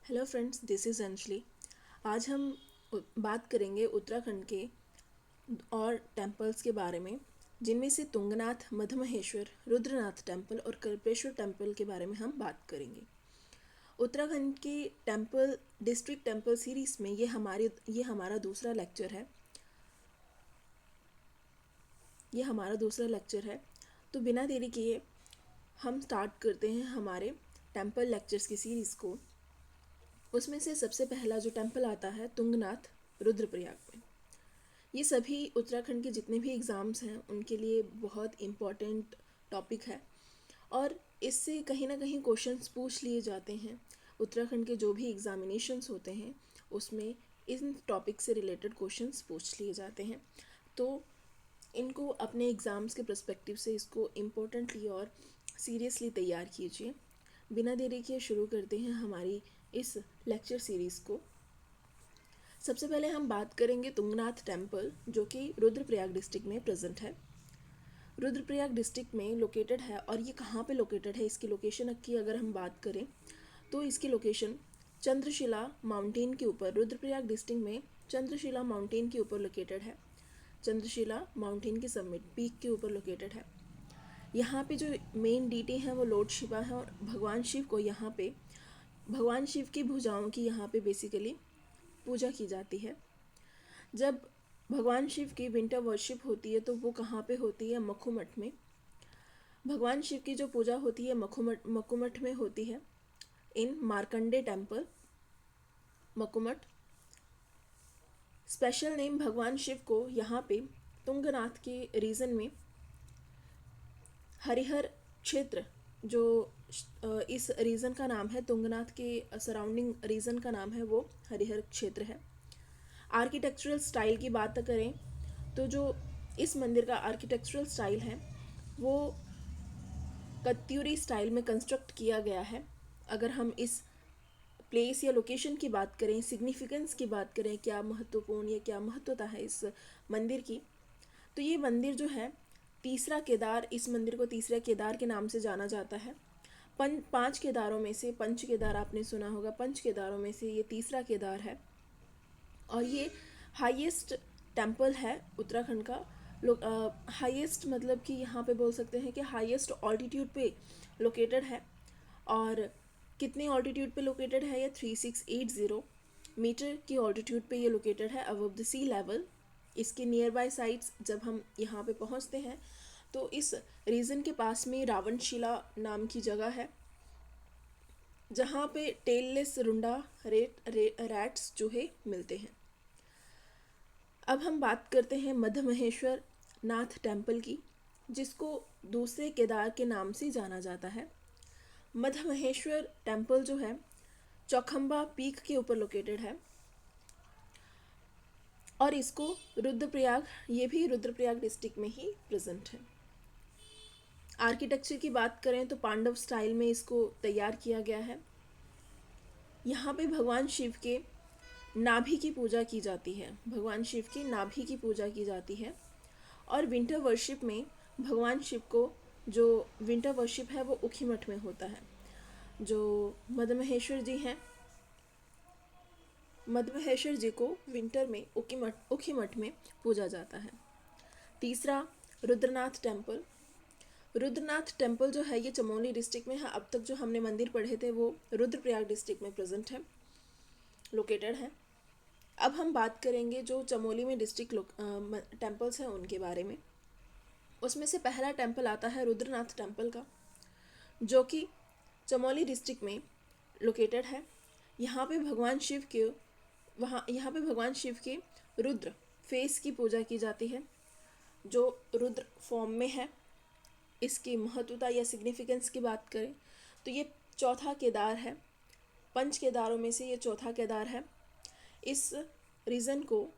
Hello friends, this is Anjali. आज हम बात करेंगे उत्तराखंड के और टेम्पल्स के बारे में, जिनमें से तुंगनाथ, मधमहेश्वर, रुद्रनाथ टेम्पल और कल्पेश्वर टेम्पल के बारे में हम बात करेंगे। उत्तराखंड के टेम्पल डिस्ट्रिक्ट टेम्पल सीरीज़ में ये हमारा दूसरा लेक्चर है। तो बिना देरी किए हम स्टार्ट करते हैं हमारे टेम्पल लेक्चर्स की सीरीज़ को। उसमें से सबसे पहला जो टेम्पल आता है तुंगनाथ, रुद्रप्रयाग में। ये सभी उत्तराखंड के जितने भी एग्ज़ाम्स हैं उनके लिए बहुत इम्पॉर्टेंट टॉपिक है और इससे कहीं ना कहीं क्वेश्चंस पूछ लिए जाते हैं। उत्तराखंड के जो भी एग्ज़ामिनेशंस होते हैं उसमें इन टॉपिक से रिलेटेड क्वेश्चंस पूछ लिए जाते हैं। तो इनको अपने एग्ज़ाम्स के पर्सपेक्टिव से इसको इम्पोर्टेंटली और सीरियसली तैयार कीजिए। बिना देरी के शुरू करते हैं हमारी इस लेक्चर सीरीज़ को। सबसे पहले हम बात करेंगे तुंगनाथ टेम्पल, जो कि रुद्रप्रयाग डिस्ट्रिक्ट में प्रेजेंट है। रुद्रप्रयाग डिस्ट्रिक्ट में लोकेटेड है। और ये कहाँ पे लोकेटेड है, इसकी लोकेशन की अगर हम बात करें तो इसकी लोकेशन चंद्रशिला माउंटेन के ऊपर, रुद्रप्रयाग डिस्ट्रिक्ट में चंद्रशिला माउंटेन के ऊपर लोकेटेड है। चंद्रशिला माउंटेन के समिट पीक के ऊपर लोकेटेड है। यहाँ पे जो मेन डीटी हैं वो लॉर्ड शिवा है और भगवान शिव को यहाँ पे भगवान शिव की भुजाओं की यहाँ पे बेसिकली पूजा की जाती है। जब भगवान शिव की विंटर वर्शिप होती है तो वो कहाँ पे होती है, मखुमठ में। भगवान शिव की जो पूजा होती है मखुमठ में होती है, इन मार्कंडे टेम्पल, मखुमठ। स्पेशल नेम भगवान शिव को यहाँ पे तुंगनाथ के रीजन में हरिहर क्षेत्र, जो इस रीजन का नाम है, तुंगनाथ के सराउंडिंग रीजन का नाम है वो हरिहर क्षेत्र है। आर्किटेक्चरल स्टाइल की बात करें तो जो इस मंदिर का आर्किटेक्चरल स्टाइल है वो कत्यूरी स्टाइल में कंस्ट्रक्ट किया गया है। अगर हम इस प्लेस या लोकेशन की बात करें, सिग्निफिकेंस की बात करें, क्या महत्वपूर्ण या क्या महत्वता है इस मंदिर की, तो ये मंदिर जो है तीसरा केदार, इस मंदिर को तीसरा केदार के नाम से जाना जाता है। पांच केदारों में से, पंच केदार आपने सुना होगा, पंच केदारों में से ये तीसरा केदार है। और ये हाईएस्ट टेम्पल है उत्तराखंड का। लोग हाईएस्ट मतलब कि यहाँ पे बोल सकते हैं कि हाईएस्ट ऑल्टीट्यूड पे लोकेटेड है। और कितने ऑल्टीट्यूड पे लोकेटेड है ये, 3680 मीटर की ऑल्टीट्यूड पे ये लोकेटेड है, अबव द सी लेवल। इसके नियर बाय साइट्स जब हम यहाँ पे पहुँचते हैं तो इस रीजन के पास में रावणशिला नाम की जगह है, जहाँ पे टेललेस रुंडा रैट्स चूहे मिलते हैं। अब हम बात करते हैं मधमहेश्वर नाथ टेम्पल की, जिसको दूसरे केदार के नाम से जाना जाता है। मधमहेश्वर टेम्पल जो है चौखंबा पीक के ऊपर लोकेटेड है और इसको रुद्रप्रयाग, ये भी रुद्रप्रयाग डिस्ट्रिक्ट में ही प्रेजेंट है। आर्किटेक्चर की बात करें तो पांडव स्टाइल में इसको तैयार किया गया है। यहाँ पे भगवान शिव के नाभि की पूजा की जाती है, भगवान शिव की नाभि की पूजा की जाती है। और विंटर वर्शिप में भगवान शिव को जो विंटर वर्शिप है वो उखीमठ में होता है। जो मधमहेश्वर जी हैं, मधमहेश्वर जी को विंटर में उखीमठ में पूजा जाता है। तीसरा रुद्रनाथ टेम्पल। रुद्रनाथ टेम्पल जो है ये चमोली डिस्ट्रिक्ट में है। अब तक जो हमने मंदिर पढ़े थे वो रुद्रप्रयाग डिस्ट्रिक्ट में प्रेजेंट है, लोकेटेड है। अब हम बात करेंगे जो चमोली में डिस्ट्रिक्ट टेम्पल्स हैं उनके बारे में। उसमें से पहला टेम्पल आता है रुद्रनाथ टेम्पल का, जो कि चमोली डिस्ट्रिक्ट में लोकेटेड है। यहाँ पे भगवान शिव के रुद्र फेस की पूजा की जाती है, जो रुद्र फॉर्म में है। इसकी महत्वता या सिग्निफिकेंस की बात करें तो ये चौथा केदार है, पंच केदारों में से ये चौथा केदार है। इस रीजन को,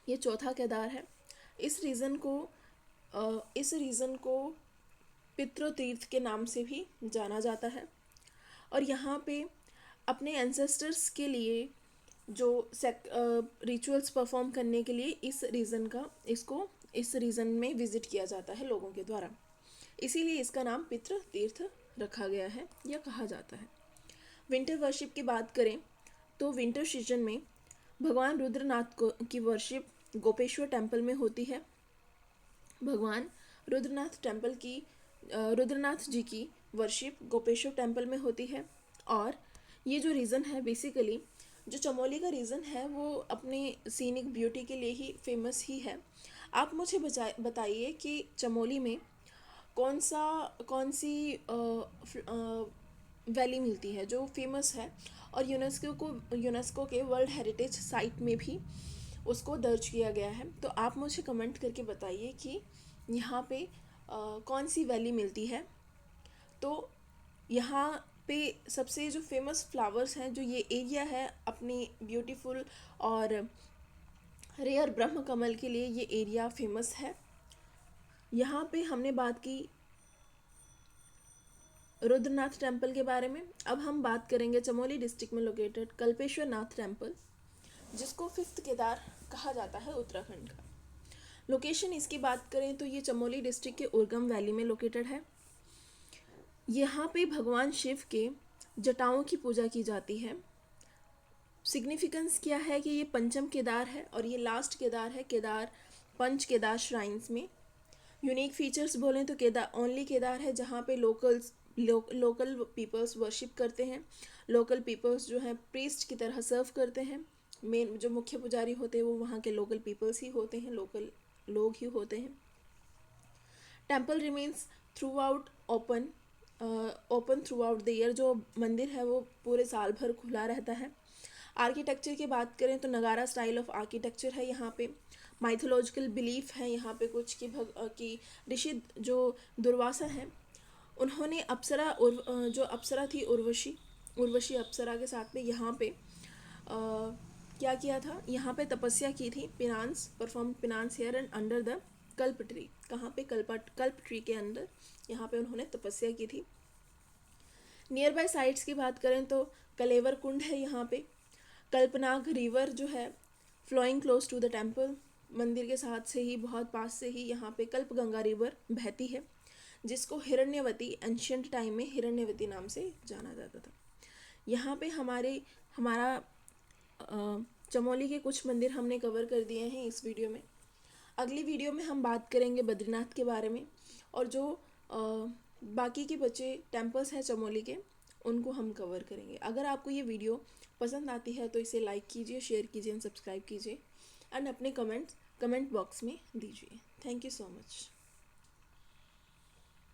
ये चौथा केदार है। इस रीजन को पितृतीर्थ के नाम से भी जाना जाता है। और यहाँ पे अपने एंसेस्टर्स के लिए जो रिचुअल्स परफॉर्म करने के लिए इस रीजन में विजिट किया जाता है लोगों के द्वारा, इसीलिए इसका नाम पितृतीर्थ रखा गया है या कहा जाता है। विंटर वर्शिप की बात करें तो विंटर सीजन में भगवान रुद्रनाथ को की वर्शिप गोपेश्वर टेम्पल में होती है। भगवान रुद्रनाथ जी की वर्शिप गोपेश्वर टेम्पल में होती है। और ये जो रीज़न है, बेसिकली जो चमोली का रीज़न है वो अपनी सीनिक ब्यूटी के लिए ही फेमस ही है। आप मुझे बताइए कि चमोली में कौन सी वैली मिलती है जो फेमस है और यूनेस्को के वर्ल्ड हेरिटेज साइट में भी उसको दर्ज किया गया है। तो आप मुझे कमेंट करके बताइए कि यहाँ पे कौन सी वैली मिलती है। तो यहाँ पे सबसे जो फेमस फ्लावर्स हैं, जो ये एरिया है अपनी ब्यूटीफुल और रेयर ब्रह्म कमल के लिए, ये एरिया फेमस है। यहाँ पे हमने बात की रुद्रनाथ टेम्पल के बारे में। अब हम बात करेंगे चमोली डिस्ट्रिक्ट में लोकेटेड कल्पेश्वर नाथ टेम्पल, जिसको 5th केदार कहा जाता है उत्तराखंड का। लोकेशन इसकी बात करें तो ये चमोली डिस्ट्रिक्ट के उर्गम वैली में लोकेटेड है। यहाँ पे भगवान शिव के जटाओं की पूजा की जाती है। सिग्निफिकेंस क्या है कि ये पंचम केदार है और ये लास्ट केदार है पंच केदार श्राइन्स में। यूनिक फीचर्स बोलें तो ओनली केदार है जहाँ पे लोकल पीपल्स वर्शिप करते हैं। लोकल पीपल्स जो है प्रीस्ट की तरह सर्व करते हैं। मेन जो मुख्य पुजारी होते हैं वो वहाँ के लोकल पीपल्स ही होते हैं, लोकल लोग ही होते हैं। Temple remains through out open through out the year. जो मंदिर है वो पूरे साल भर खुला रहता है। आर्किटेक्चर की बात करें तो नगारा स्टाइल ऑफ आर्किटेक्चर है यहाँ पे। माइथोलॉजिकल बिलीफ है यहाँ पे कुछ कि ऋषि जो दुर्वासा हैं उन्होंने जो अप्सरा थी उर्वशी अप्सरा के साथ में यहाँ पे क्या किया था, यहाँ पे तपस्या की थी। Perform penance here and under the kalpa tree. कहाँ पे? कल्प ट्री के अंदर यहाँ पे उन्होंने तपस्या की थी। नियर बाय साइट्स की बात करें तो कलेवर कुंड है यहाँ पे। कल्पनाग रिवर जो है flowing close to the temple, मंदिर के साथ से ही बहुत पास से ही यहाँ पे कल्प गंगा रिवर बहती है, जिसको हिरण्यवती एंशियंट टाइम में हिरण्यवती नाम से जाना जाता था। यहाँ पे हमारा चमोली के कुछ मंदिर हमने कवर कर दिए हैं इस वीडियो में। अगली वीडियो में हम बात करेंगे बद्रीनाथ के बारे में, और जो बाकी के बचे टेम्पल्स हैं चमोली के उनको हम कवर करेंगे। अगर आपको ये वीडियो पसंद आती है तो इसे लाइक कीजिए, शेयर कीजिए एंड सब्सक्राइब कीजिए एंड अपने कमेंट बॉक्स में दीजिए। Thank you so much.